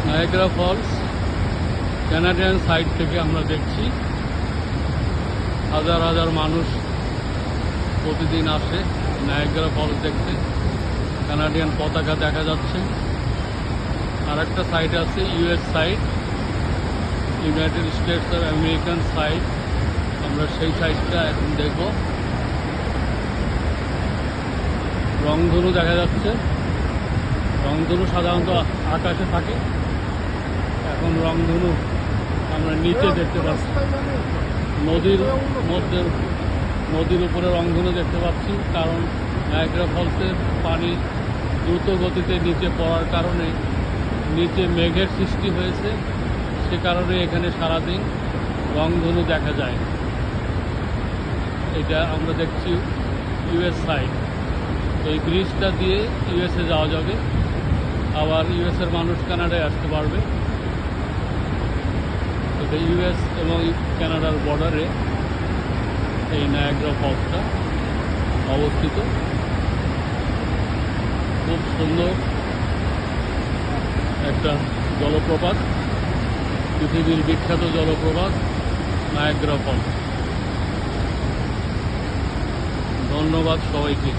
Niagara Falls Canadian side থেকে আমরা দেখছি। হাজার হাজার মানুষ প্রতিদিন আসে নায়াগ্রা ফলস দেখতে। কানাডিয়ান পতাকা দেখা যাচ্ছে। আর একটা সাইড আছে US side, United states of American side. আমরা সেই সাইডটা এখন দেখব। রংধনু দেখা যাচ্ছে। রংধনু সাধারণত আকাশে থাকে, এখন রংধনু আমরা নিচে দেখতে পাচ্ছি। নদীর উপরে রংধনু দেখতে পাচ্ছি, কারণ নায়াগ্রা ফলসের পানি দ্রুত গতিতে নিচে পড়ার কারণে নিচে মেঘের সৃষ্টি হয়েছে। সে কারণে এখানে সারাদিন রংধনু দেখা যায়। এটা আমরা দেখছি ইউএস সাইড। এই ব্রিজটা দিয়ে ইউএসএ যাওয়া যাবে, আবার ইউএসের মানুষ কানাডায় আসতে পারবে। তো ইউএস এবং কানাডার বর্ডারে এই নায়াগ্রা ফলসটা অবস্থিত। খুব সুন্দর একটা জলপ্রপাত, পৃথিবীর বিখ্যাত জলপ্রপাত নায়াগ্রা ফলস। ধন্যবাদ সবাইকে।